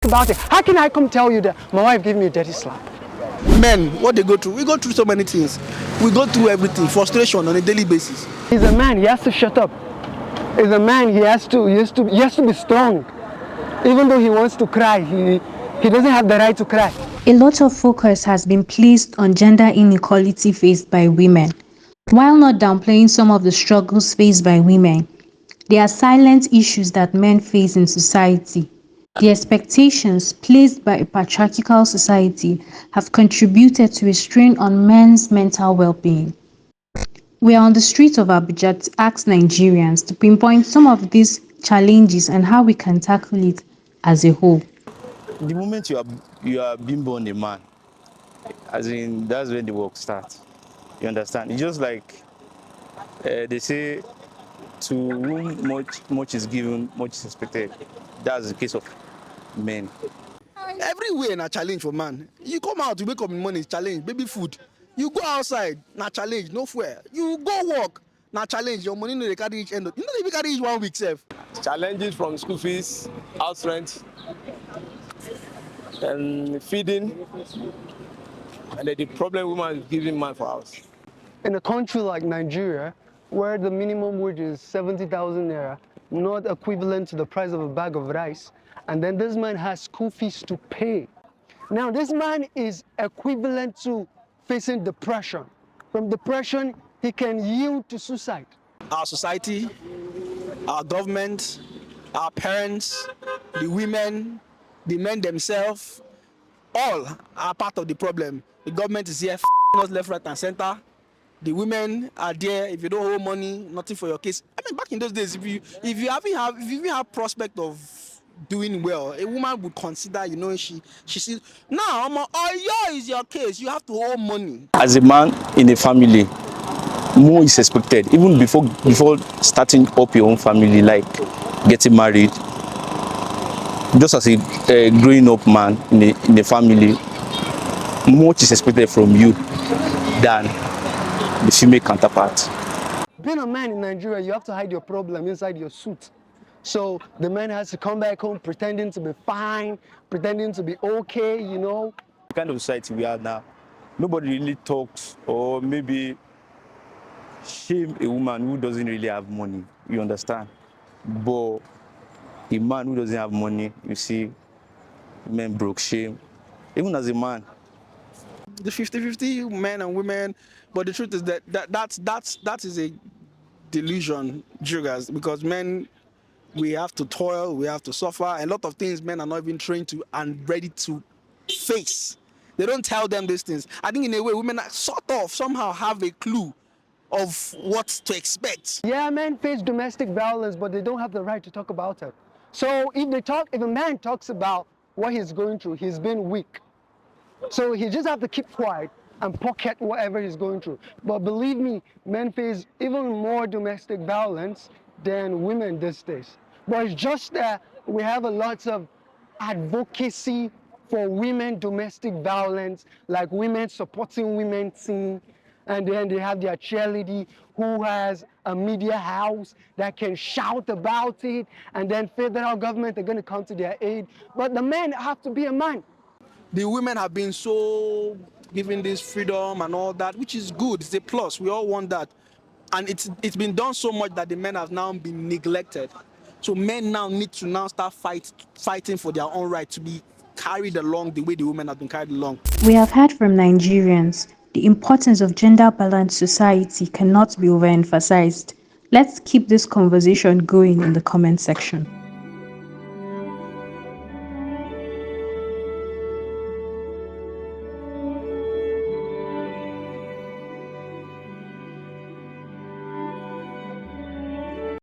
about it. How can I come tell you that my wife gave me a dirty slap? Men, what they go through, we go through so many things. We go through everything, frustration on a daily basis. He's a man, he has to shut up. He's a man, he has to be strong. Even though he wants to cry, he doesn't have the right to cry. A lot of focus has been placed on gender inequality faced by women. While not downplaying some of the struggles faced by women, there are silent issues that men face in society. The expectations placed by a patriarchal society have contributed to a strain on men's mental well-being. We are on the streets of Abuja to ask Nigerians to pinpoint some of these challenges and how we can tackle it as a whole. The moment you are being born a man, as in that's when the work starts. You understand? It's just like they say, to whom much is given, much is expected. That's the case of men. Everywhere na challenge for man. You come out, you wake up in the morning, it's challenge, baby food. You go outside, na challenge, no fuel. You go work, na challenge. Your money no dey carry each end. You no dey even carry each 1 week sef. Challenges from school fees, house rent, and feeding, and then the problem woman is giving man for house. In a country like Nigeria, where the minimum wage is 70,000 naira, not equivalent to the price of a bag of rice, and then this man has school fees to pay. Now, this man is equivalent to facing depression. From depression, he can yield to suicide. Our society, our government, our parents, the women, the men themselves, all are part of the problem. The government is here f***ing us left, right, and center. The women are there. If you don't owe money, nothing for your case. I mean, back in those days, if you even have prospect of doing well, a woman would consider, she sees. Now, is your case. You have to owe money. As a man in a family, more is expected. Even before starting up your own family, like getting married, just as a growing up man in a family, much is expected from you than the female counterpart. Being a man in Nigeria, you have to hide your problem inside your suit. So the man has to come back home pretending to be fine, pretending to be okay, The kind of society we are now, nobody really talks or maybe shame a woman who doesn't really have money, you understand? But a man who doesn't have money, you see, men broke shame. Even as a man. The 50-50 men and women, but the truth is that is a delusion, Jugas, because men, we have to toil, we have to suffer. A lot of things men are not even trained to and ready to face. They don't tell them these things. I think in a way, women are sort of somehow have a clue of what to expect. Yeah, men face domestic violence, but they don't have the right to talk about it. So if a man talks about what he's going through, he's been weak. So he just have to keep quiet and pocket whatever he's going through. But believe me, men face even more domestic violence than women these days. But it's just that we have a lot of advocacy for women domestic violence, like women supporting women team, and then they have their cheerleader who has a media house that can shout about it, and then federal government are going to come to their aid. But the men have to be a man. The women have been so given this freedom and all that, which is good. It's a plus. We all want that. And it's been done so much that the men have now been neglected. So men now need to now start fighting for their own right to be carried along the way the women have been carried along. We have heard from Nigerians the importance of gender-balanced society cannot be overemphasized. Let's keep this conversation going in the comment section.